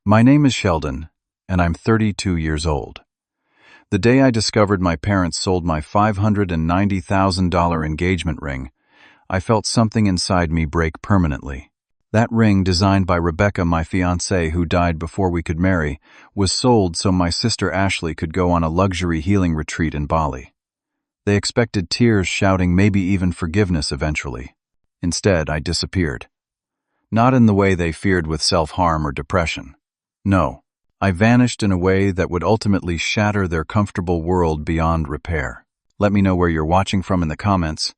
My name is Sheldon, and I'm 32 years old. The day I discovered my parents sold my $590,000 engagement ring, I felt something inside me break permanently. That ring, designed by Rebecca, my fiancée who died before we could marry, was sold so my sister Ashley could go on a luxury healing retreat in Bali. They expected tears, shouting maybe even forgiveness eventually. Instead, I disappeared. Not in the way they feared with self-harm or depression. No, I vanished in a way that would ultimately shatter their comfortable world beyond repair. Let me know where you're watching from in the comments,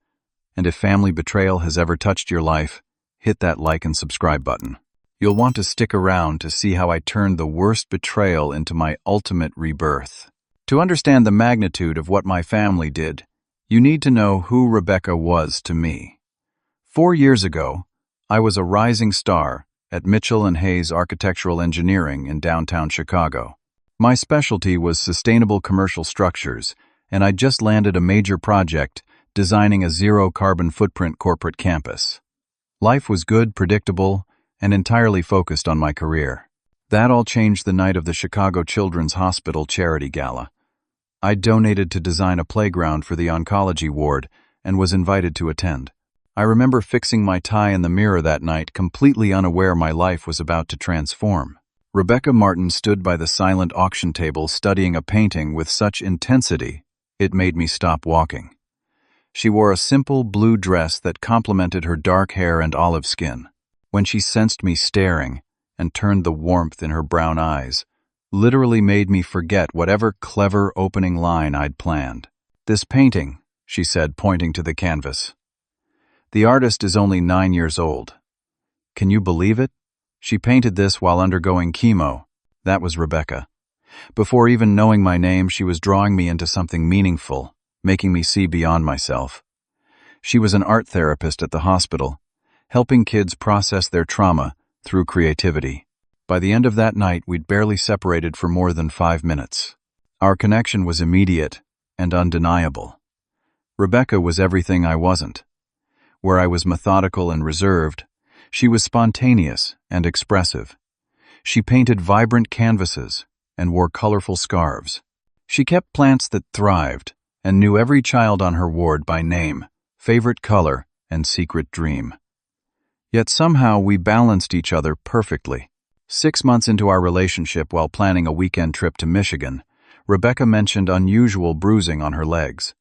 and if family betrayal has ever touched your life, hit that like and subscribe button. You'll want to stick around to see how I turned the worst betrayal into my ultimate rebirth. To understand the magnitude of what my family did, you need to know who Rebecca was to me. 4 years ago, I was a rising star at Mitchell & Hayes Architectural Engineering in downtown Chicago. My specialty was sustainable commercial structures, and I'd just landed a major project designing a zero-carbon footprint corporate campus. Life was good, predictable, and entirely focused on my career. That all changed the night of the Chicago Children's Hospital Charity Gala. I donated to design a playground for the oncology ward and was invited to attend. I remember fixing my tie in the mirror that night, completely unaware my life was about to transform. Rebecca Martin stood by the silent auction table studying a painting with such intensity it made me stop walking. She wore a simple blue dress that complemented her dark hair and olive skin. When she sensed me staring and turned the warmth in her brown eyes, literally made me forget whatever clever opening line I'd planned. "This painting," she said, pointing to the canvas. "The artist is only 9 years old. Can you believe it? She painted this while undergoing chemo." That was Rebecca. Before even knowing my name, she was drawing me into something meaningful, making me see beyond myself. She was an art therapist at the hospital, helping kids process their trauma through creativity. By the end of that night, we'd barely separated for more than 5 minutes. Our connection was immediate and undeniable. Rebecca was everything I wasn't. Where I was methodical and reserved, she was spontaneous and expressive. She painted vibrant canvases and wore colorful scarves. She kept plants that thrived and knew every child on her ward by name, favorite color, and secret dream. Yet somehow we balanced each other perfectly. 6 months into our relationship, while planning a weekend trip to Michigan, Rebecca mentioned unusual bruising on her legs.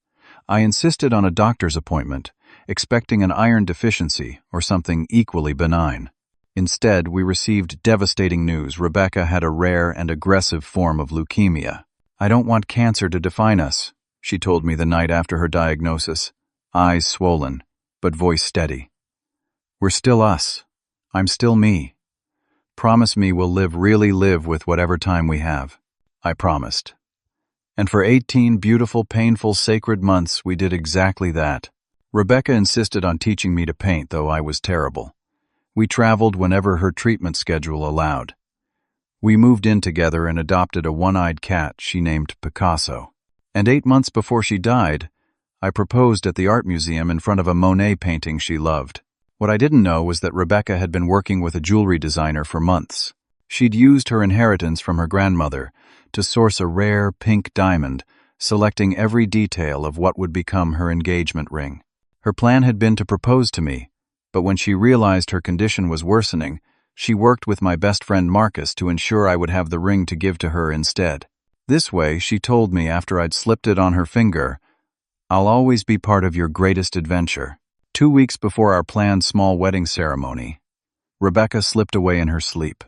I insisted on a doctor's appointment, expecting an iron deficiency or something equally benign. Instead, we received devastating news. Rebecca had a rare and aggressive form of leukemia. "I don't want cancer to define us," she told me the night after her diagnosis, eyes swollen, but voice steady. "We're still us. I'm still me. Promise me we'll really live with whatever time we have." I promised. And for 18 beautiful, painful, sacred months, we did exactly that. Rebecca insisted on teaching me to paint, though I was terrible. We traveled whenever her treatment schedule allowed. We moved in together and adopted a one-eyed cat she named Picasso. And 8 months before she died, I proposed at the art museum in front of a Monet painting she loved. What I didn't know was that Rebecca had been working with a jewelry designer for months. She'd used her inheritance from her grandmother to source a rare pink diamond, selecting every detail of what would become her engagement ring. Her plan had been to propose to me, but when she realized her condition was worsening, she worked with my best friend Marcus to ensure I would have the ring to give to her instead. This way, she told me after I'd slipped it on her finger, "I'll always be part of your greatest adventure." 2 weeks before our planned small wedding ceremony, Rebecca slipped away in her sleep.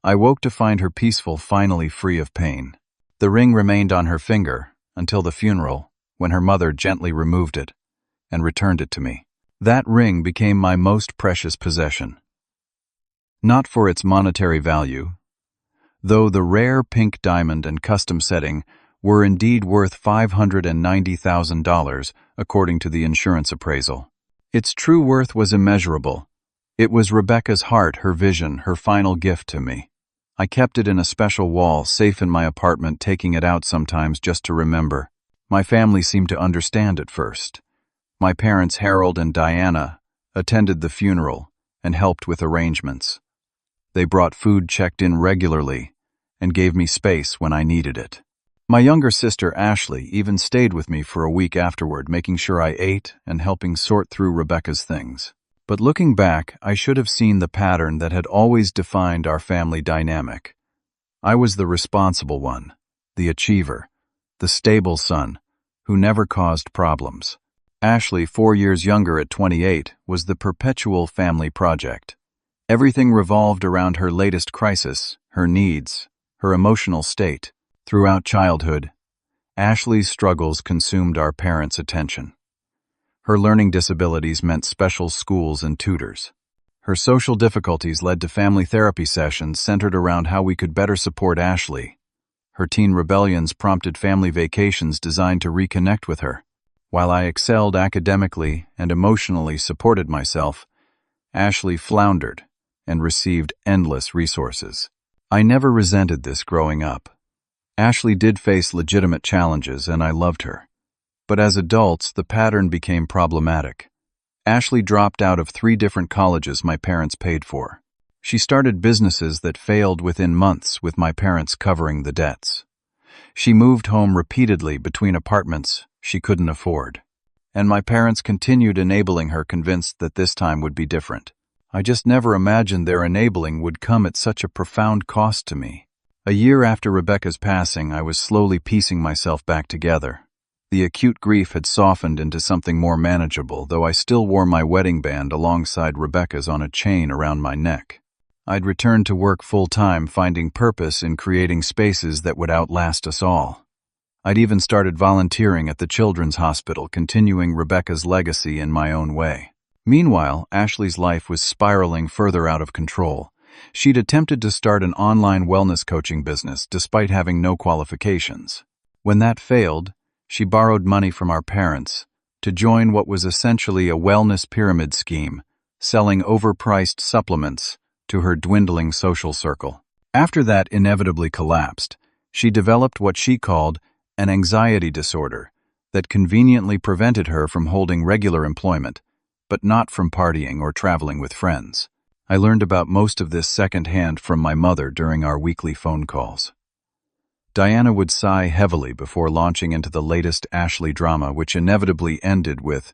I woke to find her peaceful, finally free of pain. The ring remained on her finger until the funeral, when her mother gently removed it and returned it to me. That ring became my most precious possession. Not for its monetary value, though the rare pink diamond and custom setting were indeed worth $590,000, according to the insurance appraisal. Its true worth was immeasurable. It was Rebecca's heart, her vision, her final gift to me. I kept it in a special wall, safe in my apartment, taking it out sometimes just to remember. My family seemed to understand at first. My parents, Harold and Diana, attended the funeral and helped with arrangements. They brought food, checked in regularly, and gave me space when I needed it. My younger sister, Ashley, even stayed with me for a week afterward, making sure I ate and helping sort through Rebecca's things. But looking back, I should have seen the pattern that had always defined our family dynamic. I was the responsible one, the achiever, the stable son, who never caused problems. Ashley, 4 years younger at 28, was the perpetual family project. Everything revolved around her latest crisis, her needs, her emotional state. Throughout childhood, Ashley's struggles consumed our parents' attention. Her learning disabilities meant special schools and tutors. Her social difficulties led to family therapy sessions centered around how we could better support Ashley. Her teen rebellions prompted family vacations designed to reconnect with her. While I excelled academically and emotionally supported myself, Ashley floundered and received endless resources. I never resented this growing up. Ashley did face legitimate challenges, and I loved her. But as adults, the pattern became problematic. Ashley dropped out of 3 different colleges my parents paid for. She started businesses that failed within months, with my parents covering the debts. She moved home repeatedly between apartments she couldn't afford. And my parents continued enabling her, convinced that this time would be different. I just never imagined their enabling would come at such a profound cost to me. A year after Rebecca's passing, I was slowly piecing myself back together. The acute grief had softened into something more manageable, though I still wore my wedding band alongside Rebecca's on a chain around my neck. I'd returned to work full-time, finding purpose in creating spaces that would outlast us all. I'd even started volunteering at the Children's Hospital, continuing Rebecca's legacy in my own way. Meanwhile, Ashley's life was spiraling further out of control. She'd attempted to start an online wellness coaching business despite having no qualifications. When that failed, she borrowed money from our parents to join what was essentially a wellness pyramid scheme, selling overpriced supplements to her dwindling social circle. After that inevitably collapsed, she developed what she called an anxiety disorder that conveniently prevented her from holding regular employment, but not from partying or traveling with friends. I learned about most of this secondhand from my mother during our weekly phone calls. Diana would sigh heavily before launching into the latest Ashley drama, which inevitably ended with,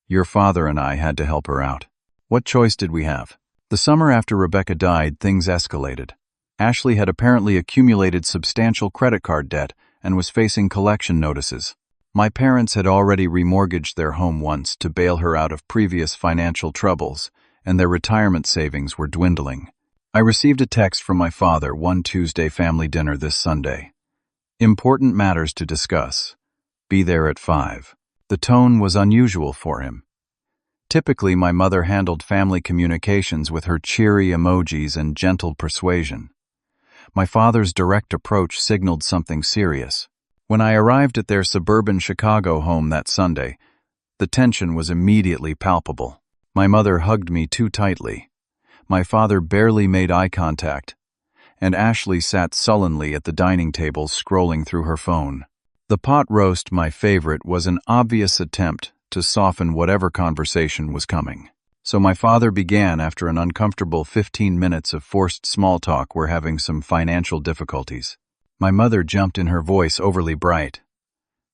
"Your father and I had to help her out. What choice did we have?" The summer after Rebecca died, things escalated. Ashley had apparently accumulated substantial credit card debt and was facing collection notices. My parents had already remortgaged their home once to bail her out of previous financial troubles, and their retirement savings were dwindling. I received a text from my father one Tuesday: family dinner this Sunday. Important matters to discuss. Be there at 5. The tone was unusual for him. Typically, my mother handled family communications with her cheery emojis and gentle persuasion. My father's direct approach signaled something serious. When I arrived at their suburban Chicago home that Sunday, the tension was immediately palpable. My mother hugged me too tightly. My father barely made eye contact, and Ashley sat sullenly at the dining table scrolling through her phone. The pot roast, my favorite, was an obvious attempt to soften whatever conversation was coming. So my father began after an uncomfortable 15 minutes of forced small talk. "We're having some financial difficulties." My mother jumped in, her voice overly bright.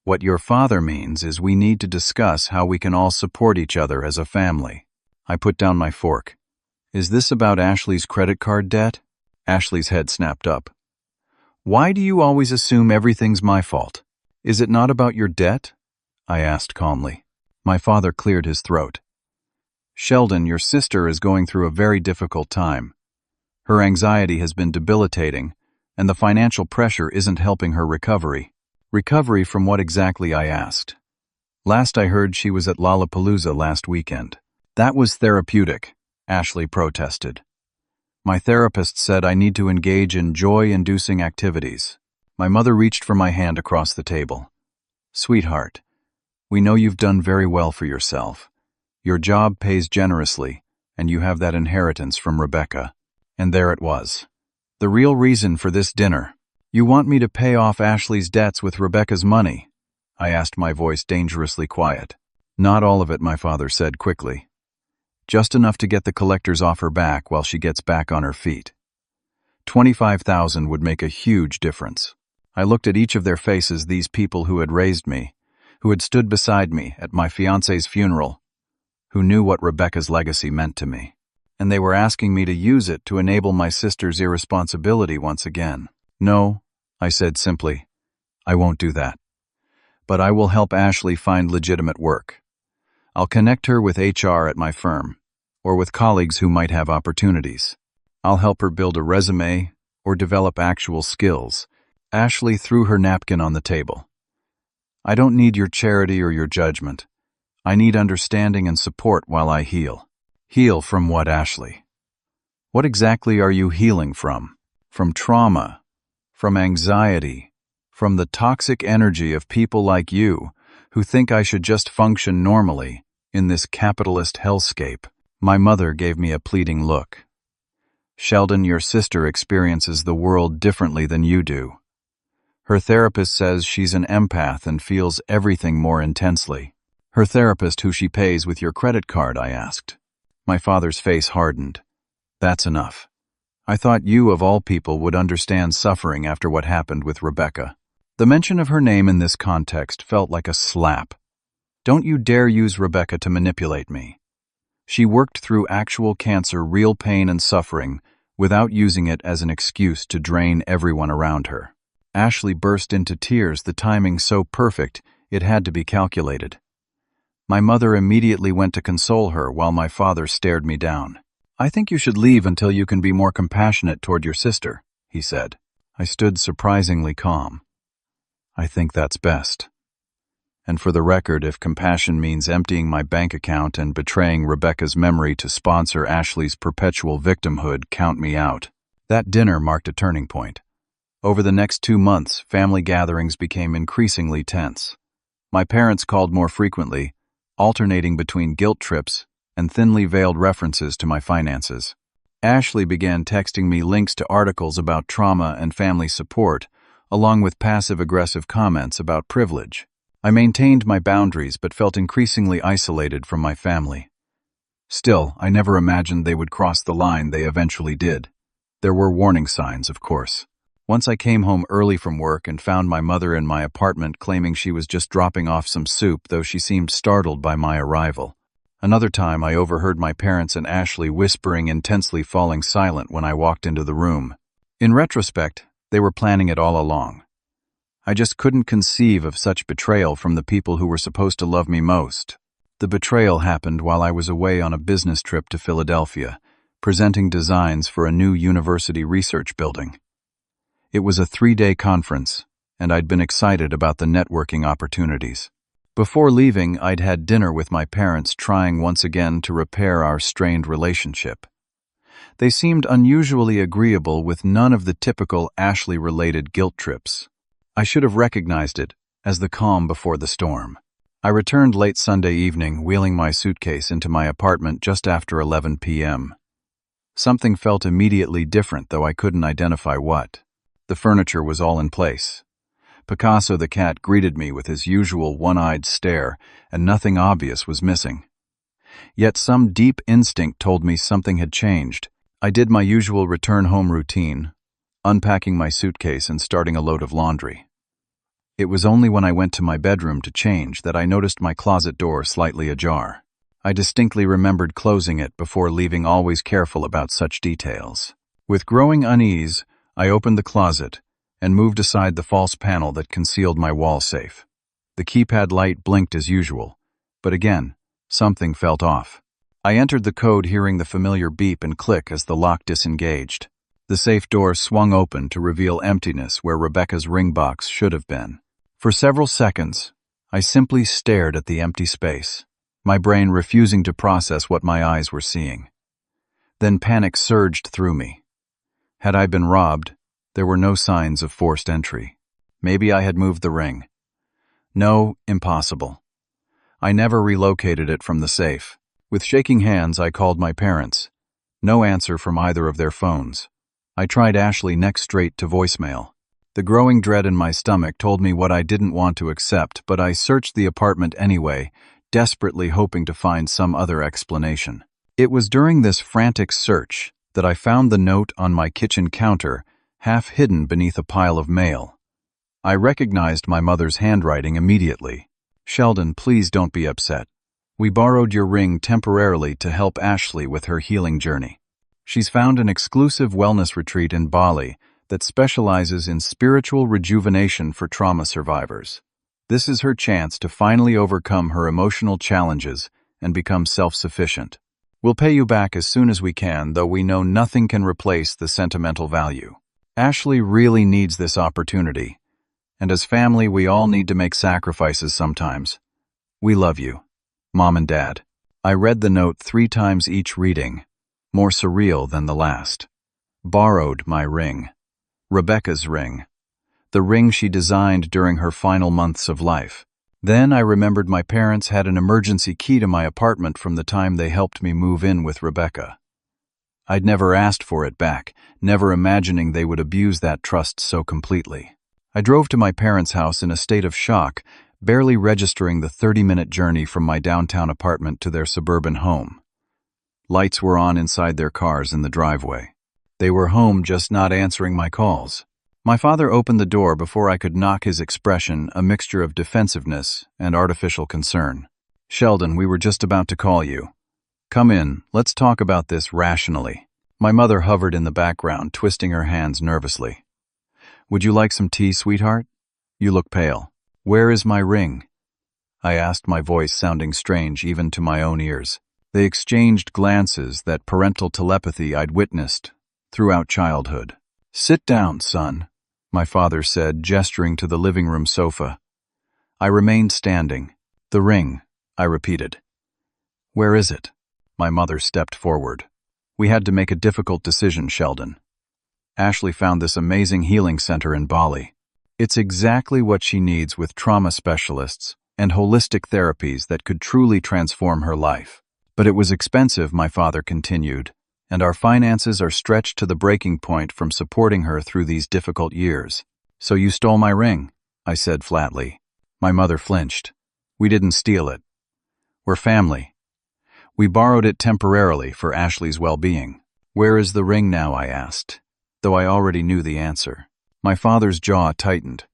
"What your father means is we need to discuss how we can all support each other as a family." I put down my fork. "Is this about Ashley's credit card debt?" Ashley's head snapped up. "Why do you always assume everything's my fault? Is it not about your debt?" I asked calmly. My father cleared his throat. "Sheldon, your sister is going through a very difficult time. Her anxiety has been debilitating, and the financial pressure isn't helping her recovery." "Recovery from what exactly?" I asked. "Last I heard, she was at Lollapalooza last weekend." "That was therapeutic," Ashley protested. "My therapist said I need to engage in joy-inducing activities." My mother reached for my hand across the table. "Sweetheart, we know you've done very well for yourself. Your job pays generously, and you have that inheritance from Rebecca." And there it was. The real reason for this dinner. "You want me to pay off Ashley's debts with Rebecca's money?" I asked, my voice dangerously quiet. "Not all of it," my father said quickly. "Just enough to get the collectors off her back while she gets back on her feet." $25,000 would make a huge difference. I looked at each of their faces, these people who had raised me, who had stood beside me at my fiancée's funeral, who knew what Rebecca's legacy meant to me. And they were asking me to use it to enable my sister's irresponsibility once again. No, I said simply, I won't do that. But I will help Ashley find legitimate work. I'll connect her with HR at my firm, or with colleagues who might have opportunities. I'll help her build a resume or develop actual skills. Ashley threw her napkin on the table. I don't need your charity or your judgment. I need understanding and support while I heal. Heal from what, Ashley? What exactly are you healing from? From trauma, from anxiety, from the toxic energy of people like you who think I should just function normally in this capitalist hellscape. My mother gave me a pleading look. Sheldon, your sister experiences the world differently than you do. Her therapist says she's an empath and feels everything more intensely. Her therapist who she pays with your credit card, I asked. My father's face hardened. That's enough. I thought you, of all people, would understand suffering after what happened with Rebecca. The mention of her name in this context felt like a slap. Don't you dare use Rebecca to manipulate me. She worked through actual cancer, real pain and suffering, without using it as an excuse to drain everyone around her. Ashley burst into tears, the timing so perfect it had to be calculated. My mother immediately went to console her while my father stared me down. I think you should leave until you can be more compassionate toward your sister, he said. I stood surprisingly calm. I think that's best. And for the record, if compassion means emptying my bank account and betraying Rebecca's memory to sponsor Ashley's perpetual victimhood, count me out. That dinner marked a turning point. Over the next 2 months, family gatherings became increasingly tense. My parents called more frequently, alternating between guilt trips and thinly veiled references to my finances. Ashley began texting me links to articles about trauma and family support, along with passive-aggressive comments about privilege. I maintained my boundaries but felt increasingly isolated from my family. Still, I never imagined they would cross the line. They eventually did. There were warning signs, of course. Once I came home early from work and found my mother in my apartment claiming she was just dropping off some soup, though she seemed startled by my arrival. Another time I overheard my parents and Ashley whispering, intensely falling silent when I walked into the room. In retrospect, they were planning it all along. I just couldn't conceive of such betrayal from the people who were supposed to love me most. The betrayal happened while I was away on a business trip to Philadelphia, presenting designs for a new university research building. It was a 3-day conference, and I'd been excited about the networking opportunities. Before leaving, I'd had dinner with my parents, trying once again to repair our strained relationship. They seemed unusually agreeable with none of the typical Ashley-related guilt trips. I should have recognized it as the calm before the storm. I returned late Sunday evening, wheeling my suitcase into my apartment just after 11 p.m. Something felt immediately different, though I couldn't identify what. The furniture was all in place. Picasso the cat greeted me with his usual one-eyed stare, and nothing obvious was missing. Yet some deep instinct told me something had changed. I did my usual return-home routine, unpacking my suitcase and starting a load of laundry. It was only when I went to my bedroom to change that I noticed my closet door slightly ajar. I distinctly remembered closing it before leaving, always careful about such details. With growing unease, I opened the closet and moved aside the false panel that concealed my wall safe. The keypad light blinked as usual, but again, something felt off. I entered the code, hearing the familiar beep and click as the lock disengaged. The safe door swung open to reveal emptiness where Rebecca's ring box should have been. For several seconds, I simply stared at the empty space, my brain refusing to process what my eyes were seeing. Then panic surged through me. Had I been robbed, there were no signs of forced entry. Maybe I had moved the ring. No, impossible. I never relocated it from the safe. With shaking hands, I called my parents. No answer from either of their phones. I tried Ashley next, straight to voicemail. The growing dread in my stomach told me what I didn't want to accept, but I searched the apartment anyway, desperately hoping to find some other explanation. It was during this frantic search that I found the note on my kitchen counter, half hidden beneath a pile of mail. I recognized my mother's handwriting immediately. "Sheldon, please don't be upset. We borrowed your ring temporarily to help Ashley with her healing journey. She's found an exclusive wellness retreat in Bali that specializes in spiritual rejuvenation for trauma survivors. This is her chance to finally overcome her emotional challenges and become self-sufficient. We'll pay you back as soon as we can, though we know nothing can replace the sentimental value. Ashley really needs this opportunity, and as family we all need to make sacrifices sometimes. We love you, Mom and Dad." I read the note 3 times each reading, more surreal than the last. Borrowed my ring. Rebecca's ring. The ring she designed during her final months of life. Then I remembered my parents had an emergency key to my apartment from the time they helped me move in with Rebecca. I'd never asked for it back, never imagining they would abuse that trust so completely. I drove to my parents' house in a state of shock, barely registering the 30-minute journey from my downtown apartment to their suburban home. Lights were on inside their cars in the driveway. They were home, just not answering my calls. My father opened the door before I could knock, his expression a mixture of defensiveness and artificial concern. "Sheldon, we were just about to call you. Come in, let's talk about this rationally." My mother hovered in the background, twisting her hands nervously. "Would you like some tea, sweetheart? You look pale. Where is my ring?" I asked, my voice sounding strange even to my own ears. They exchanged glances, that parental telepathy I'd witnessed throughout childhood. "Sit down, son," my father said, gesturing to the living room sofa. I remained standing. "The ring," I repeated. "Where is it?" My mother stepped forward. "We had to make a difficult decision, Sheldon. Ashley found this amazing healing center in Bali. It's exactly what she needs, with trauma specialists and holistic therapies that could truly transform her life. But it was expensive," my father continued, "and our finances are stretched to the breaking point from supporting her through these difficult years. So you stole my ring," I said flatly. My mother flinched. "We didn't steal it. We're family. We borrowed it temporarily for Ashley's well-being." "Where is the ring now?" I asked, though I already knew the answer. My father's jaw tightened.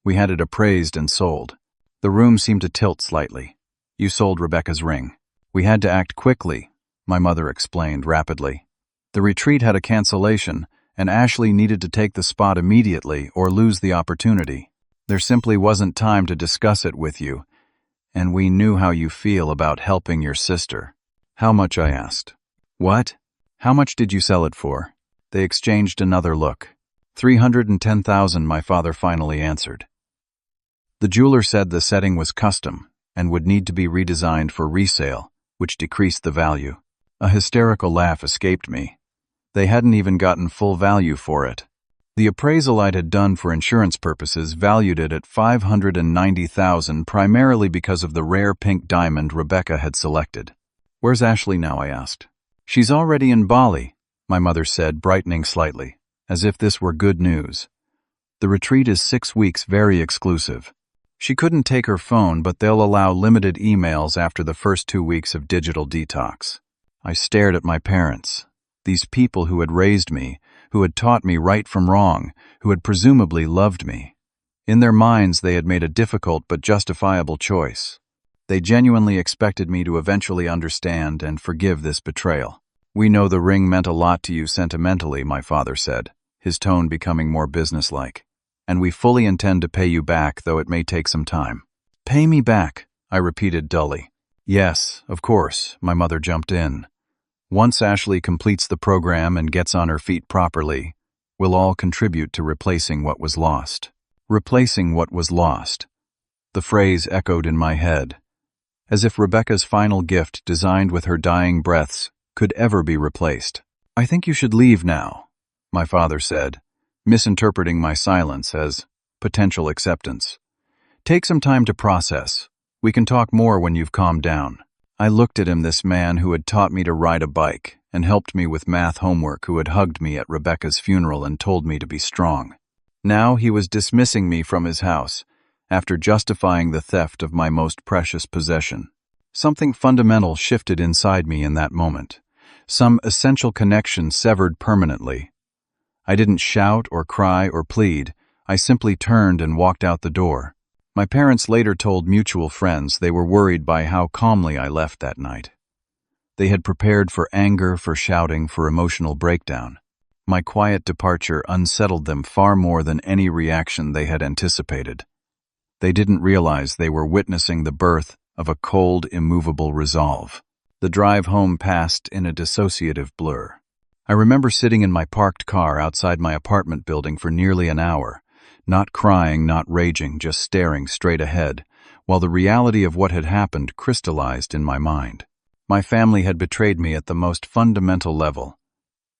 "We had it appraised and sold." The room seemed to tilt slightly. "You sold Rebecca's ring." "We had to act quickly," my mother explained rapidly. "The retreat had a cancellation, and Ashley needed to take the spot immediately or lose the opportunity. There simply wasn't time to discuss it with you, and we knew how you feel about helping your sister." "How much?" I asked. "What? How much did you sell it for?" They exchanged another look. $310,000, my father finally answered. The jeweler said the setting was custom and would need to be redesigned for resale, which decreased the value. A hysterical laugh escaped me. They hadn't even gotten full value for it. The appraisal I'd had done for insurance purposes valued it at $590,000, primarily because of the rare pink diamond Rebecca had selected. "Where's Ashley now?" I asked. "She's already in Bali," my mother said, brightening slightly, as if this were good news. "The retreat is 6 weeks, very exclusive. She couldn't take her phone, but they'll allow limited emails after the first 2 weeks of digital detox." I stared at my parents, these people who had raised me, who had taught me right from wrong, who had presumably loved me. In their minds, they had made a difficult but justifiable choice. They genuinely expected me to eventually understand and forgive this betrayal. "We know the ring meant a lot to you sentimentally," my father said, his tone becoming more businesslike. "And we fully intend to pay you back, though it may take some time." "Pay me back," I repeated dully. "Yes, of course," my mother jumped in. "Once Ashley completes the program and gets on her feet properly, we'll all contribute to replacing what was lost." Replacing what was lost. The phrase echoed in my head, as if Rebecca's final gift, designed with her dying breaths, could ever be replaced. "I think you should leave now," my father said, misinterpreting my silence as potential acceptance. "Take some time to process. We can talk more when you've calmed down." I looked at him, this man who had taught me to ride a bike and helped me with math homework, who had hugged me at Rebecca's funeral and told me to be strong. Now he was dismissing me from his house, after justifying the theft of my most precious possession. Something fundamental shifted inside me in that moment. some essential connection severed permanently. I didn't shout or cry or plead. I simply turned and walked out the door. My parents later told mutual friends they were worried by how calmly I left that night. They had prepared for anger, for shouting, for emotional breakdown. My quiet departure unsettled them far more than any reaction they had anticipated. They didn't realize they were witnessing the birth of a cold, immovable resolve. The drive home passed in a dissociative blur. I remember sitting in my parked car outside my apartment building for nearly an hour, not crying, not raging, just staring straight ahead, while the reality of what had happened crystallized in my mind. My family had betrayed me at the most fundamental level.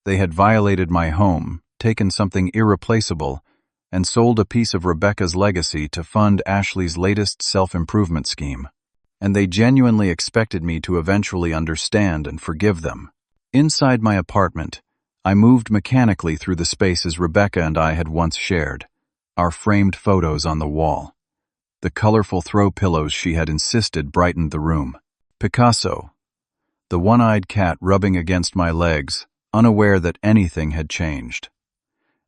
They had violated my home, taken something irreplaceable, and sold a piece of Rebecca's legacy to fund Ashley's latest self-improvement scheme. And they genuinely expected me to eventually understand and forgive them. Inside my apartment, I moved mechanically through the spaces Rebecca and I had once shared, our framed photos on the wall. The colorful throw pillows she had insisted brightened the room. Picasso, the one-eyed cat rubbing against my legs, unaware that anything had changed.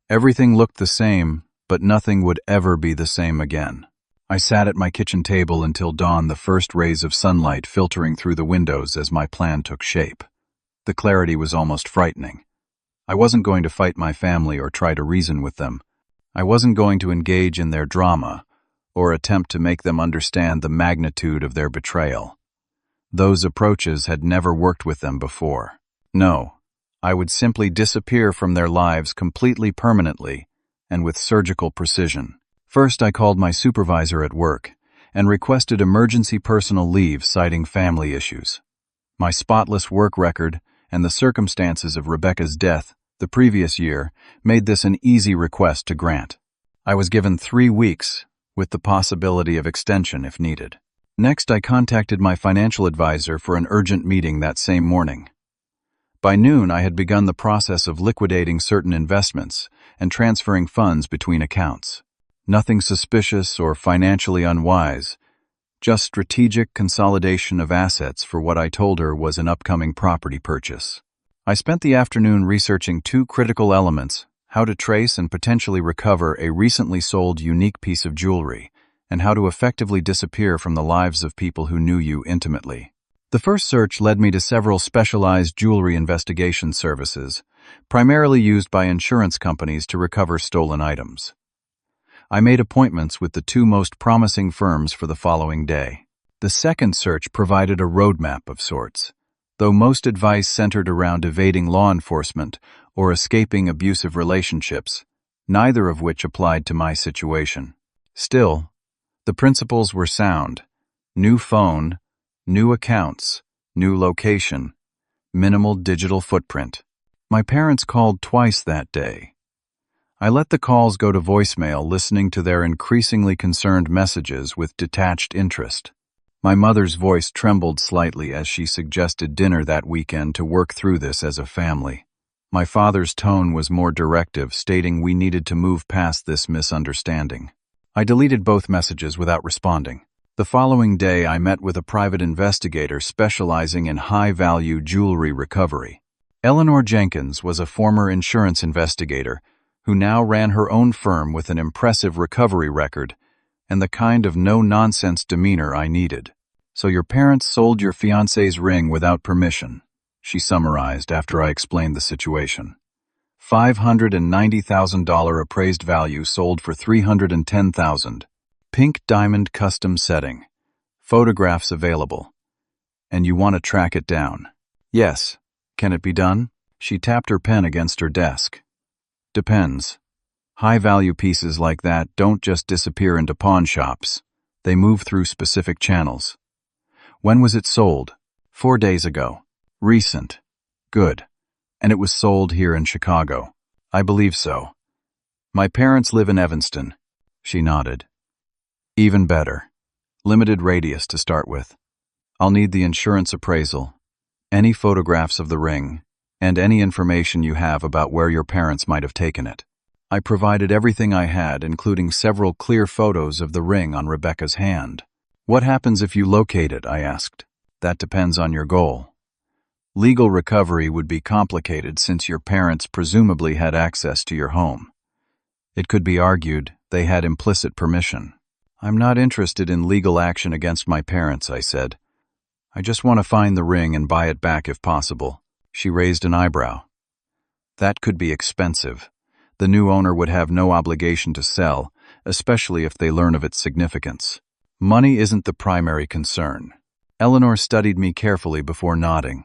Everything looked the same, but nothing would ever be the same again. I sat at my kitchen table until dawn, the first rays of sunlight filtering through the windows as my plan took shape. The clarity was almost frightening. I wasn't going to fight my family or try to reason with them. I wasn't going to engage in their drama or attempt to make them understand the magnitude of their betrayal. Those approaches had never worked with them before. No, I would simply disappear from their lives completely, permanently, and with surgical precision. First, I called my supervisor at work and requested emergency personal leave citing family issues. My spotless work record and the circumstances of Rebecca's death the previous year made this an easy request to grant. I was given 3 weeks, with the possibility of extension if needed. Next, I contacted my financial advisor for an urgent meeting that same morning. By noon, I had begun the process of liquidating certain investments and transferring funds between accounts. Nothing suspicious or financially unwise, just strategic consolidation of assets for what I told her was an upcoming property purchase. I spent the afternoon researching 2 critical elements: how to trace and potentially recover a recently sold unique piece of jewelry, and how to effectively disappear from the lives of people who knew you intimately. The first search led me to several specialized jewelry investigation services, primarily used by insurance companies to recover stolen items. I made appointments with the 2 most promising firms for the following day. The second search provided a roadmap of sorts, though most advice centered around evading law enforcement or escaping abusive relationships, neither of which applied to my situation. Still, the principles were sound: new phone, new accounts, new location, minimal digital footprint. My parents called twice that day. I let the calls go to voicemail, listening to their increasingly concerned messages with detached interest. My mother's voice trembled slightly as she suggested dinner that weekend to work through this as a family. My father's tone was more directive, stating we needed to move past this misunderstanding. I deleted both messages without responding. The following day, I met with a private investigator specializing in high-value jewelry recovery. Eleanor Jenkins was a former insurance investigator who now ran her own firm with an impressive recovery record and the kind of no-nonsense demeanor I needed. "So your parents sold your fiancée's ring without permission," she summarized after I explained the situation. $590,000 appraised value sold for $310,000. Pink diamond custom setting. Photographs available. And you want to track it down? Yes. Can it be done? She tapped her pen against her desk. Depends. High-value pieces like that don't just disappear into pawn shops. They move through specific channels. When was it sold? 4 days ago. Recent. Good. And it was sold here in Chicago. I believe so. My parents live in Evanston. She nodded. Even better. Limited radius to start with. I'll need the insurance appraisal, any photographs of the ring, and any information you have about where your parents might have taken it. I provided everything I had, including several clear photos of the ring on Rebecca's hand. What happens if you locate it? I asked. That depends on your goal. Legal recovery would be complicated since your parents presumably had access to your home. It could be argued they had implicit permission. "I'm not interested in legal action against my parents," I said. "I just want to find the ring and buy it back if possible." She raised an eyebrow. "That could be expensive. The new owner would have no obligation to sell, especially if they learn of its significance. Money isn't the primary concern." Eleanor studied me carefully before nodding.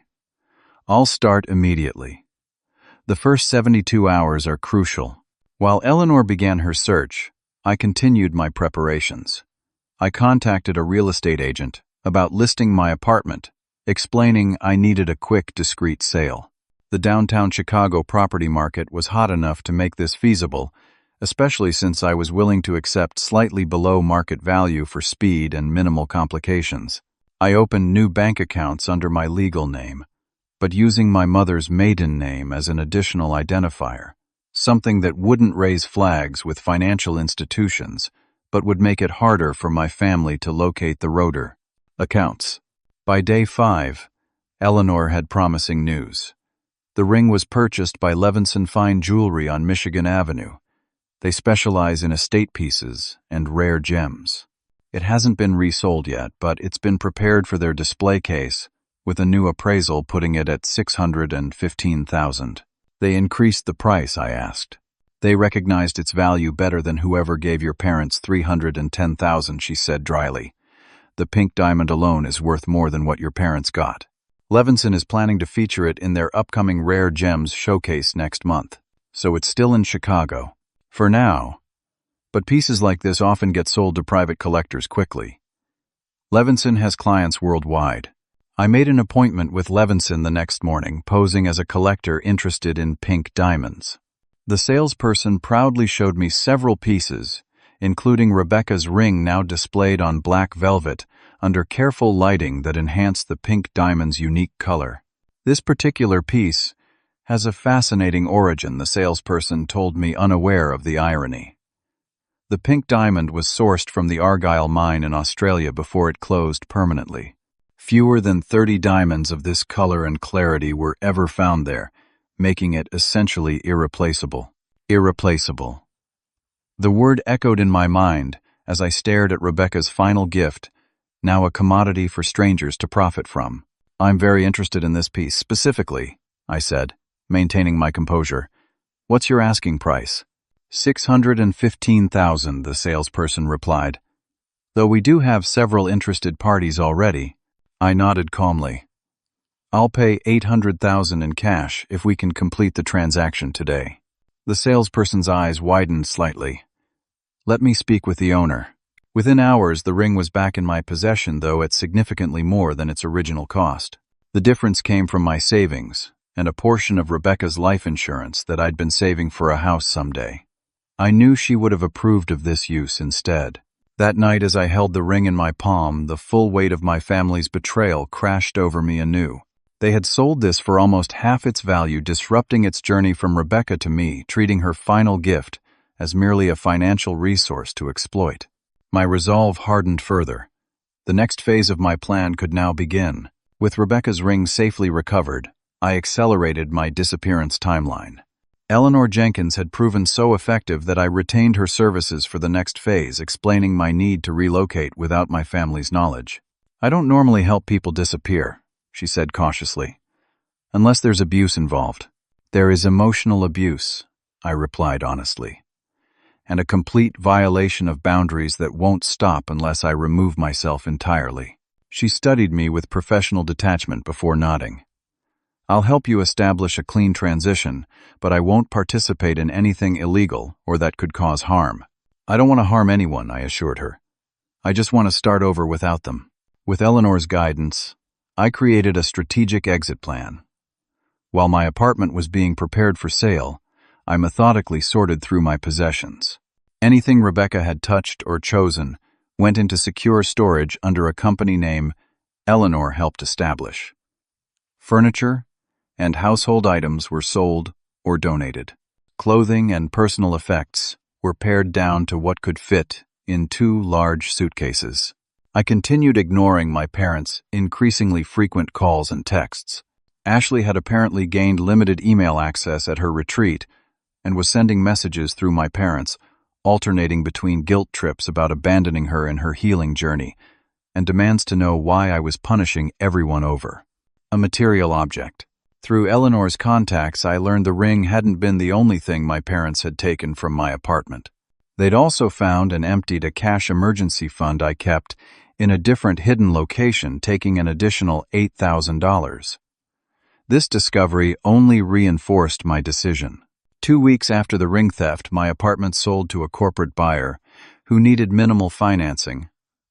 "I'll start immediately. The first 72 hours are crucial." While Eleanor began her search, I continued my preparations. I contacted a real estate agent about listing my apartment, explaining I needed a quick, discreet sale. The downtown Chicago property market was hot enough to make this feasible, especially since I was willing to accept slightly below market value for speed and minimal complications. I opened new bank accounts under my legal name, but using my mother's maiden name as an additional identifier, something that wouldn't raise flags with financial institutions, but would make it harder for my family to locate the Roeder accounts. By day 5, Eleanor had promising news. The ring was purchased by Levinson Fine Jewelry on Michigan Avenue. They specialize in estate pieces and rare gems. It hasn't been resold yet, but it's been prepared for their display case, with a new appraisal putting it at $615,000. They increased the price, I asked. "They recognized its value better than whoever gave your parents $310,000, she said dryly. "The pink diamond alone is worth more than what your parents got." Levinson is planning to feature it in their upcoming Rare Gems showcase next month, so it's still in Chicago. For now. But pieces like this often get sold to private collectors quickly. Levinson has clients worldwide. I made an appointment with Levinson the next morning, posing as a collector interested in pink diamonds. The salesperson proudly showed me several pieces, including Rebecca's ring now displayed on black velvet under careful lighting that enhanced the pink diamond's unique color. This particular piece has a fascinating origin, the salesperson told me, unaware of the irony. The pink diamond was sourced from the Argyle mine in Australia before it closed permanently. Fewer than 30 diamonds of this color and clarity were ever found there, making it essentially irreplaceable. Irreplaceable. The word echoed in my mind as I stared at Rebecca's final gift, now a commodity for strangers to profit from. "I'm very interested in this piece specifically," I said, maintaining my composure. "What's your asking price?" $615,000, the salesperson replied. "Though we do have several interested parties already." I nodded calmly. "I'll pay $800,000 in cash if we can complete the transaction today." The salesperson's eyes widened slightly. "Let me speak with the owner." Within hours, the ring was back in my possession, though at significantly more than its original cost. The difference came from my savings and a portion of Rebecca's life insurance that I'd been saving for a house someday. I knew she would have approved of this use instead. That night, as I held the ring in my palm, the full weight of my family's betrayal crashed over me anew. They had sold this for almost half its value, disrupting its journey from Rebecca to me, treating her final gift as merely a financial resource to exploit. My resolve hardened further. The next phase of my plan could now begin. With Rebecca's ring safely recovered, I accelerated my disappearance timeline. Eleanor Jenkins had proven so effective that I retained her services for the next phase, explaining my need to relocate without my family's knowledge. "I don't normally help people disappear," she said cautiously, "unless there's abuse involved." "There is emotional abuse," I replied honestly, "and a complete violation of boundaries that won't stop unless I remove myself entirely." She studied me with professional detachment before nodding. "I'll help you establish a clean transition, but I won't participate in anything illegal or that could cause harm." "I don't want to harm anyone," I assured her. "I just want to start over without them." With Eleanor's guidance, I created a strategic exit plan. While my apartment was being prepared for sale, I methodically sorted through my possessions. Anything Rebecca had touched or chosen went into secure storage under a company name Eleanor helped establish. Furniture and household items were sold or donated. Clothing and personal effects were pared down to what could fit in 2 large suitcases. I continued ignoring my parents' increasingly frequent calls and texts. Ashley had apparently gained limited email access at her retreat and was sending messages through my parents, alternating between guilt trips about abandoning her in her healing journey and demands to know why I was punishing everyone over. A material object. Through Eleanor's contacts, I learned the ring hadn't been the only thing my parents had taken from my apartment. They'd also found and emptied a cash emergency fund I kept in a different hidden location, taking an additional $8,000. This discovery only reinforced my decision. 2 weeks after the ring theft, my apartment sold to a corporate buyer who needed minimal financing,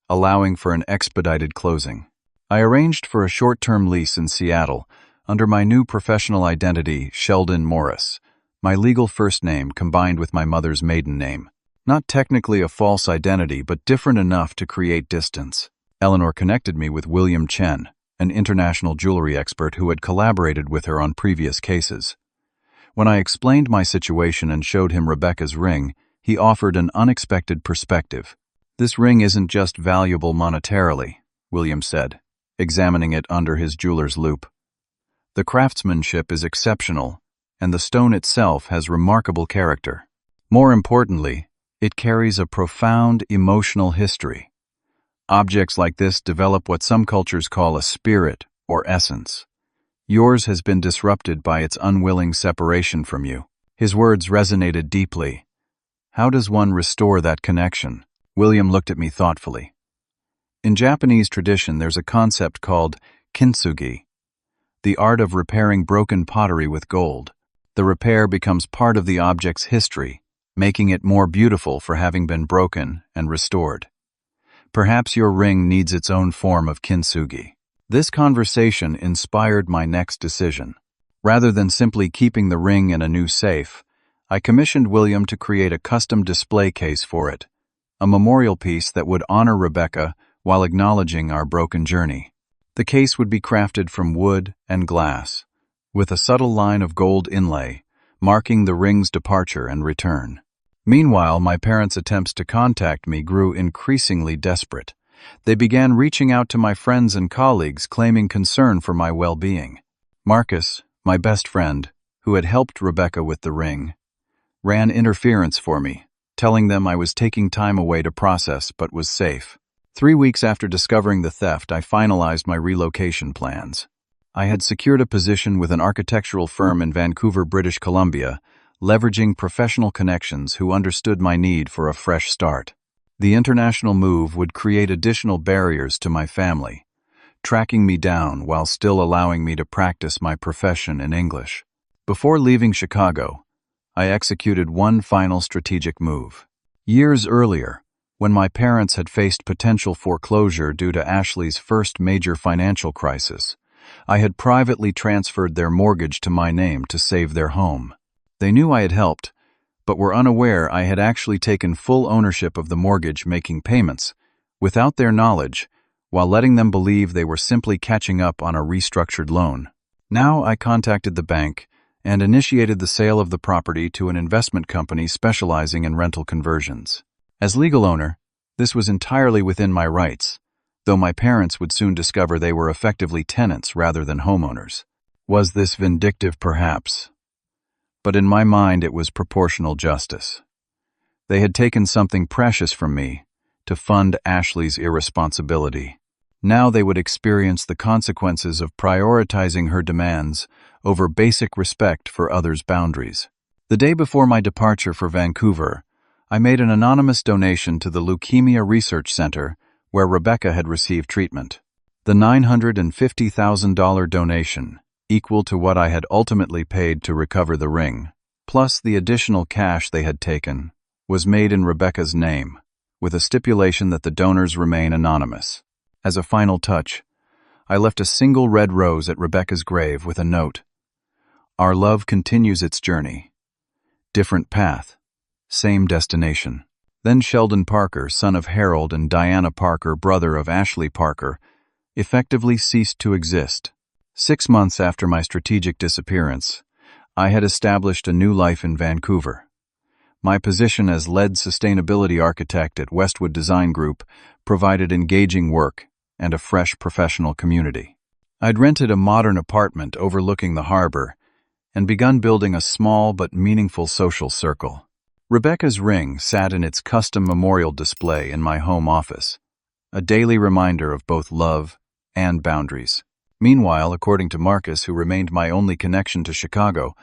allowing for an expedited closing. I arranged for a short-term lease in Seattle under my new professional identity, Sheldon Morris, my legal first name combined with my mother's maiden name. Not technically a false identity, but different enough to create distance. Eleanor connected me with William Chen, an international jewelry expert who had collaborated with her on previous cases. When I explained my situation and showed him Rebecca's ring, he offered an unexpected perspective. "This ring isn't just valuable monetarily," William said, examining it under his jeweler's loupe. "The craftsmanship is exceptional, and the stone itself has remarkable character. More importantly, it carries a profound emotional history. Objects like this develop what some cultures call a spirit or essence. Yours has been disrupted by its unwilling separation from you." His words resonated deeply. How does one restore that connection? William looked at me thoughtfully. In Japanese tradition, there's a concept called kintsugi, the art of repairing broken pottery with gold. The repair becomes part of the object's history, making it more beautiful for having been broken and restored. Perhaps your ring needs its own form of kintsugi. This conversation inspired my next decision. Rather than simply keeping the ring in a new safe, I commissioned William to create a custom display case for it, a memorial piece that would honor Rebecca while acknowledging our broken journey. The case would be crafted from wood and glass, with a subtle line of gold inlay, marking the ring's departure and return. Meanwhile, my parents' attempts to contact me grew increasingly desperate. They began reaching out to my friends and colleagues, claiming concern for my well-being. Marcus, my best friend, who had helped Rebecca with the ring, ran interference for me, telling them I was taking time away to process but was safe. 3 weeks after discovering the theft, I finalized my relocation plans. I had secured a position with an architectural firm in Vancouver, British Columbia, leveraging professional connections who understood my need for a fresh start. The international move would create additional barriers to my family, tracking me down while still allowing me to practice my profession in English. Before leaving Chicago, I executed one final strategic move. Years earlier, when my parents had faced potential foreclosure due to Ashley's first major financial crisis, I had privately transferred their mortgage to my name to save their home. They knew I had helped, but were unaware I had actually taken full ownership of the mortgage, making payments, without their knowledge, while letting them believe they were simply catching up on a restructured loan. Now I contacted the bank and initiated the sale of the property to an investment company specializing in rental conversions. As legal owner, this was entirely within my rights, though my parents would soon discover they were effectively tenants rather than homeowners. Was this vindictive? Perhaps. But in my mind, it was proportional justice. They had taken something precious from me to fund Ashley's irresponsibility. Now they would experience the consequences of prioritizing her demands over basic respect for others' boundaries. The day before my departure for Vancouver, I made an anonymous donation to the Leukemia Research Center where Rebecca had received treatment. The $950,000 donation, equal to what I had ultimately paid to recover the ring, plus the additional cash they had taken, was made in Rebecca's name, with a stipulation that the donors remain anonymous. As a final touch, I left a single red rose at Rebecca's grave with a note: "Our love continues its journey. Different path, same destination." Then Sheldon Parker, son of Harold and Diana Parker, brother of Ashley Parker, effectively ceased to exist. 6 months after my strategic disappearance, I had established a new life in Vancouver. My position as lead sustainability architect at Westwood Design Group provided engaging work and a fresh professional community. I'd rented a modern apartment overlooking the harbor and begun building a small but meaningful social circle. Rebecca's ring sat in its custom memorial display in my home office, a daily reminder of both love and boundaries. Meanwhile, according to Marcus, who remained my only connection to Chicago,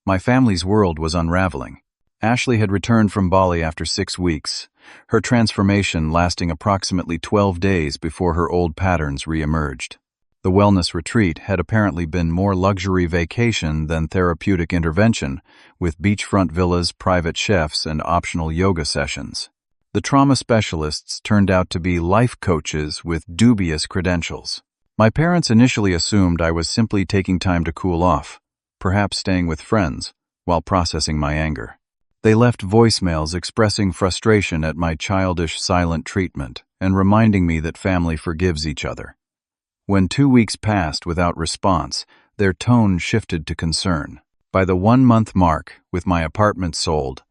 my family's world was unraveling. Ashley had returned from Bali after 6 weeks, her transformation lasting approximately 12 days before her old patterns re-emerged. The wellness retreat had apparently been more luxury vacation than therapeutic intervention, with beachfront villas, private chefs, and optional yoga sessions. The trauma specialists turned out to be life coaches with dubious credentials. My parents initially assumed I was simply taking time to cool off, perhaps staying with friends, while processing my anger. They left voicemails expressing frustration at my childish silent treatment and reminding me that family forgives each other. When 2 weeks passed without response, their tone shifted to concern. By the 1-month mark, with my apartment sold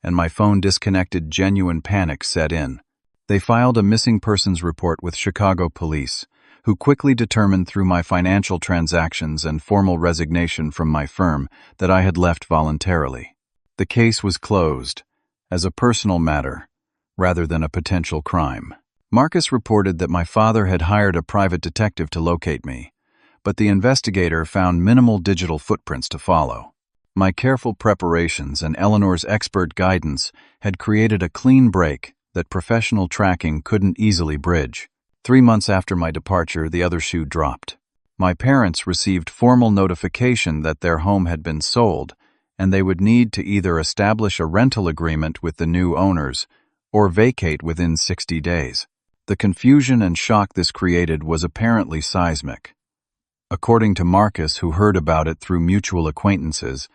and my phone disconnected, genuine panic set in. They filed a missing persons report with Chicago police, who quickly determined through my financial transactions and formal resignation from my firm that I had left voluntarily. The case was closed, as a personal matter, rather than a potential crime. Marcus reported that my father had hired a private detective to locate me, but the investigator found minimal digital footprints to follow. My careful preparations and Eleanor's expert guidance had created a clean break that professional tracking couldn't easily bridge. 3 months after my departure, the other shoe dropped. My parents received formal notification that their home had been sold, and they would need to either establish a rental agreement with the new owners or vacate within 60 days. The confusion and shock this created was apparently seismic. According to Marcus, who heard about it through mutual acquaintances,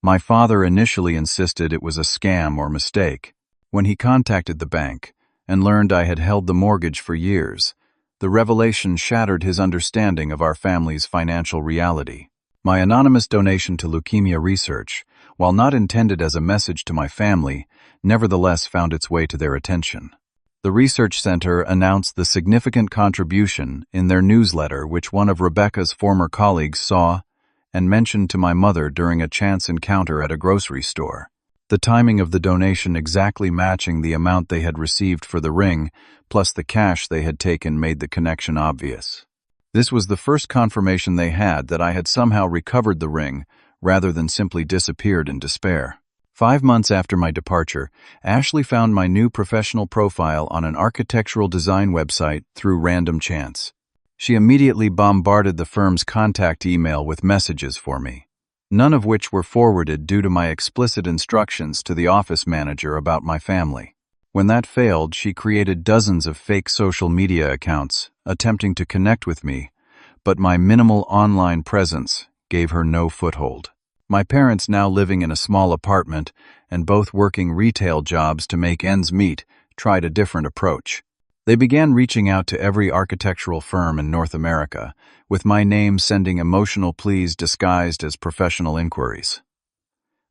my father initially insisted it was a scam or mistake. When he contacted the bank and learned I had held the mortgage for years, the revelation shattered his understanding of our family's financial reality. My anonymous donation to leukemia research, while not intended as a message to my family, nevertheless found its way to their attention. The research center announced the significant contribution in their newsletter, which one of Rebecca's former colleagues saw and mentioned to my mother during a chance encounter at a grocery store. The timing of the donation exactly matching the amount they had received for the ring, plus the cash they had taken, made the connection obvious. This was the first confirmation they had that I had somehow recovered the ring rather than simply disappeared in despair. 5 months after my departure, Ashley found my new professional profile on an architectural design website through random chance. She immediately bombarded the firm's contact email with messages for me, none of which were forwarded due to my explicit instructions to the office manager about my family. When that failed, she created dozens of fake social media accounts attempting to connect with me, but my minimal online presence gave her no foothold. My parents, now living in a small apartment and both working retail jobs to make ends meet, tried a different approach. They began reaching out to every architectural firm in North America, with my name sending emotional pleas disguised as professional inquiries.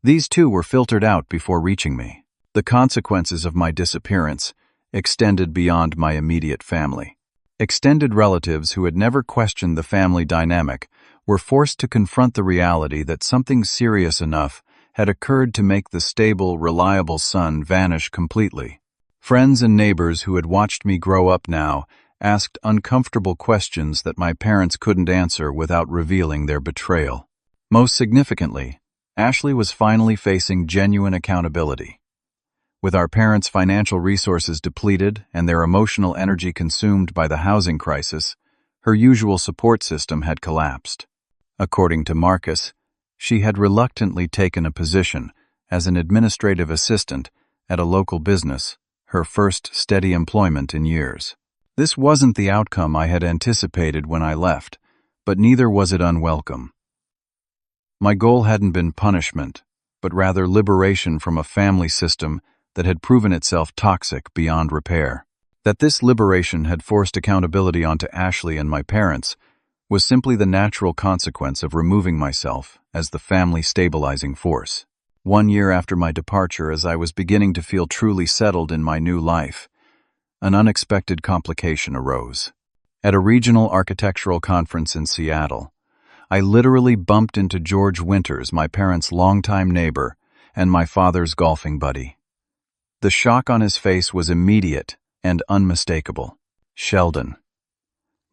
These too were filtered out before reaching me. The consequences of my disappearance extended beyond my immediate family. Extended relatives who had never questioned the family dynamic were forced to confront the reality that something serious enough had occurred to make the stable, reliable son vanish completely. Friends and neighbors who had watched me grow up now asked uncomfortable questions that my parents couldn't answer without revealing their betrayal. Most significantly, Ashley was finally facing genuine accountability. With our parents' financial resources depleted and their emotional energy consumed by the housing crisis, her usual support system had collapsed. According to Marcus, she had reluctantly taken a position as an administrative assistant at a local business, her first steady employment in years. This wasn't the outcome I had anticipated when I left, but neither was it unwelcome. My goal hadn't been punishment, but rather liberation from a family system that had proven itself toxic beyond repair. That this liberation had forced accountability onto Ashley and my parents was simply the natural consequence of removing myself as the family stabilizing force. 1 year after my departure, as I was beginning to feel truly settled in my new life, an unexpected complication arose. At a regional architectural conference in Seattle, I literally bumped into George Winters, my parents' longtime neighbor and my father's golfing buddy. The shock on his face was immediate and unmistakable. "Sheldon,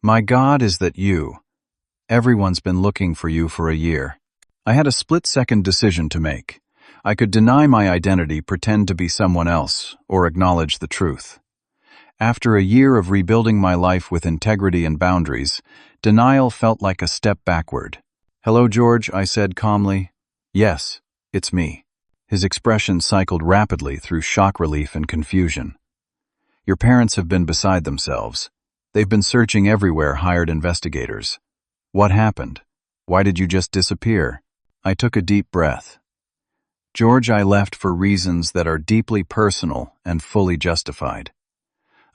my God, is that you? Everyone's been looking for you for a year." I had a split-second decision to make. I could deny my identity, pretend to be someone else, or acknowledge the truth. After a year of rebuilding my life with integrity and boundaries, denial felt like a step backward. "Hello, George," I said calmly. "Yes, it's me." His expression cycled rapidly through shock, relief, and confusion. "Your parents have been beside themselves. They've been searching everywhere, hired investigators. What happened? Why did you just disappear?" I took a deep breath. "George, I left for reasons that are deeply personal and fully justified.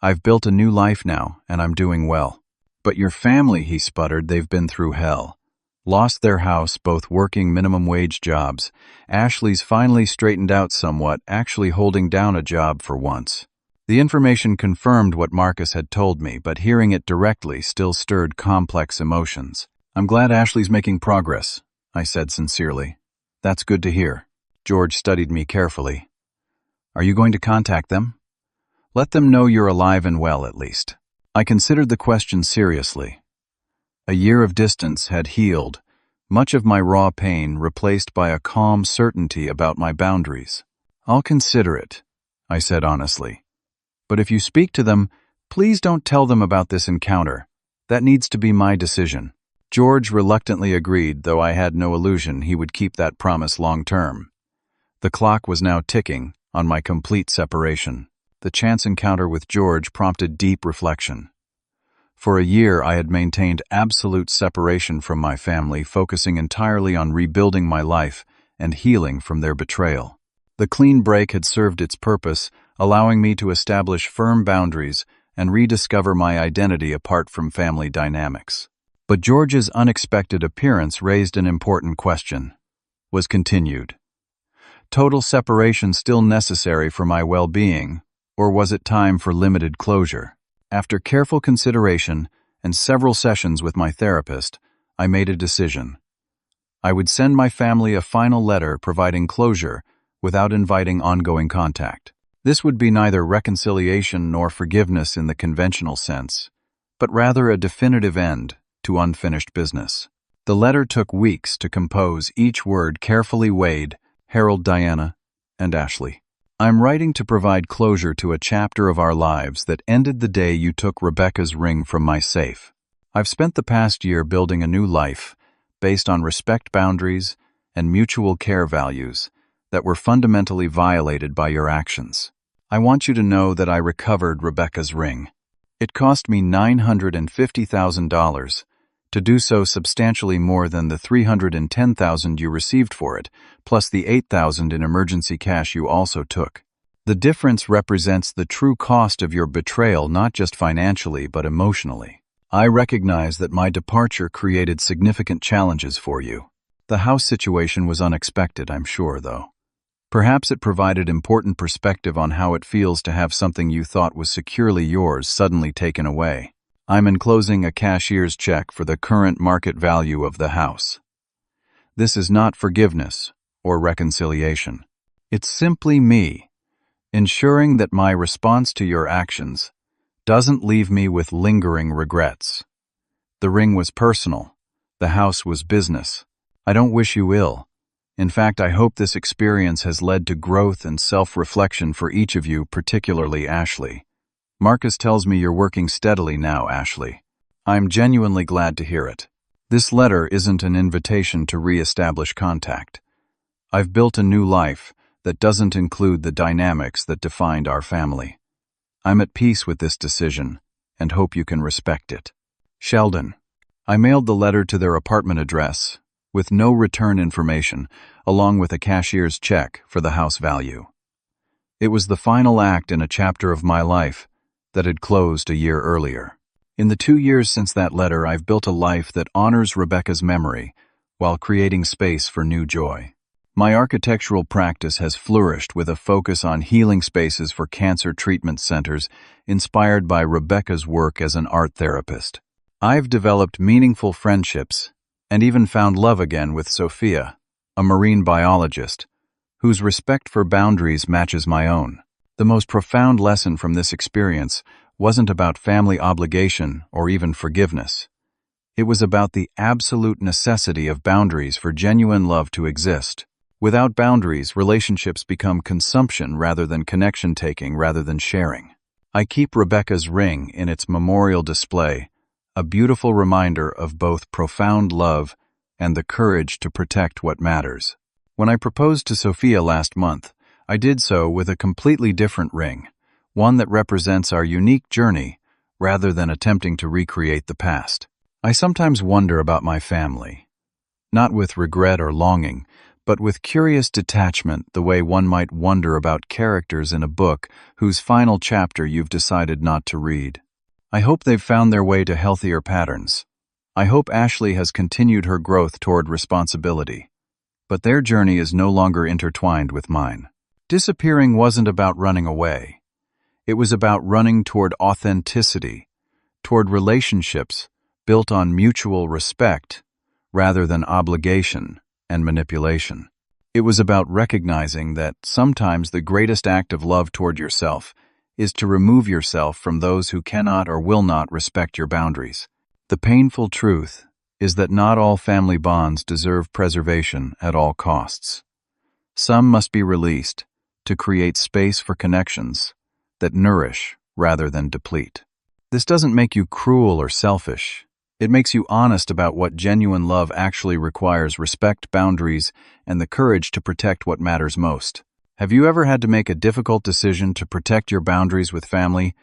I've built a new life now, and I'm doing well. But your family," he sputtered, "they've been through hell. Lost their house, both working minimum wage jobs. Ashley's finally straightened out somewhat, actually holding down a job for once." The information confirmed what Marcus had told me, but hearing it directly still stirred complex emotions. "I'm glad Ashley's making progress," I said sincerely. "That's good to hear." George studied me carefully. "Are you going to contact them? Let them know you're alive and well, at least." I considered the question seriously. A year of distance had healed much of my raw pain, replaced by a calm certainty about my boundaries. "I'll consider it," I said honestly. "But if you speak to them, please don't tell them about this encounter. That needs to be my decision." George reluctantly agreed, though I had no illusion he would keep that promise long term. The clock was now ticking on my complete separation. The chance encounter with George prompted deep reflection. For a year, I had maintained absolute separation from my family, focusing entirely on rebuilding my life and healing from their betrayal. The clean break had served its purpose, allowing me to establish firm boundaries and rediscover my identity apart from family dynamics. But George's unexpected appearance raised an important question. Was continued total separation still necessary for my well-being, or was it time for limited closure? After careful consideration and several sessions with my therapist, I made a decision. I would send my family a final letter providing closure without inviting ongoing contact. This would be neither reconciliation nor forgiveness in the conventional sense, but rather a definitive end to unfinished business. The letter took weeks to compose, each word carefully weighed: Harold, Diana, and Ashley. "I'm writing to provide closure to a chapter of our lives that ended the day you took Rebecca's ring from my safe. I've spent the past year building a new life based on respect, boundaries, and mutual care values that were fundamentally violated by your actions. I want you to know that I recovered Rebecca's ring. It cost me $950,000. To do so, substantially more than the $310,000 you received for it, plus the $8,000 in emergency cash you also took. The difference represents the true cost of your betrayal, not just financially but emotionally. I recognize that my departure created significant challenges for you. The house situation was unexpected, I'm sure, though. Perhaps it provided important perspective on how it feels to have something you thought was securely yours suddenly taken away. I'm enclosing a cashier's check for the current market value of the house. This is not forgiveness or reconciliation. It's simply me, ensuring that my response to your actions doesn't leave me with lingering regrets. The ring was personal. The house was business. I don't wish you ill. In fact, I hope this experience has led to growth and self-reflection for each of you, particularly Ashley. Marcus tells me you're working steadily now, Ashley. I'm genuinely glad to hear it. This letter isn't an invitation to re-establish contact. I've built a new life that doesn't include the dynamics that defined our family. I'm at peace with this decision and hope you can respect it. Sheldon. I mailed the letter to their apartment address with no return information, along with a cashier's check for the house value. It was the final act in a chapter of my life that had closed a year earlier. In the 2 years since that letter, I've built a life that honors Rebecca's memory while creating space for new joy. My architectural practice has flourished with a focus on healing spaces for cancer treatment centers, inspired by Rebecca's work as an art therapist. I've developed meaningful friendships and even found love again with Sophia, a marine biologist, whose respect for boundaries matches my own. The most profound lesson from this experience wasn't about family obligation or even forgiveness. It was about the absolute necessity of boundaries for genuine love to exist. Without boundaries, relationships become consumption rather than connection-taking rather than sharing. I keep Rebecca's ring in its memorial display, a beautiful reminder of both profound love and the courage to protect what matters. When I proposed to Sophia last month, I did so with a completely different ring, one that represents our unique journey rather than attempting to recreate the past. I sometimes wonder about my family, not with regret or longing, but with curious detachment, the way one might wonder about characters in a book whose final chapter you've decided not to read. I hope they've found their way to healthier patterns. I hope Ashley has continued her growth toward responsibility. But their journey is no longer intertwined with mine. Disappearing wasn't about running away. It was about running toward authenticity, toward relationships built on mutual respect rather than obligation and manipulation. It was about recognizing that sometimes the greatest act of love toward yourself is to remove yourself from those who cannot or will not respect your boundaries. The painful truth is that not all family bonds deserve preservation at all costs. Some must be released to create space for connections that nourish rather than deplete. This doesn't make you cruel or selfish. It makes you honest about what genuine love actually requires: respect, boundaries, and the courage to protect what matters most. Have you ever had to make a difficult decision to protect your boundaries with family?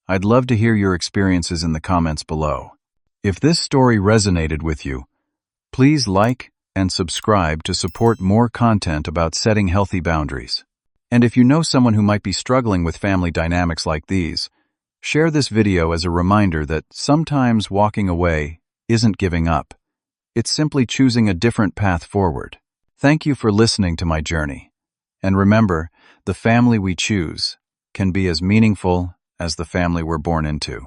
I'd love to hear your experiences in the comments below. If this story resonated with you, please like and subscribe to support more content about setting healthy boundaries. And if you know someone who might be struggling with family dynamics like these, share this video as a reminder that sometimes walking away isn't giving up. It's simply choosing a different path forward. Thank you for listening to my journey. And remember, the family we choose can be as meaningful as the family we're born into.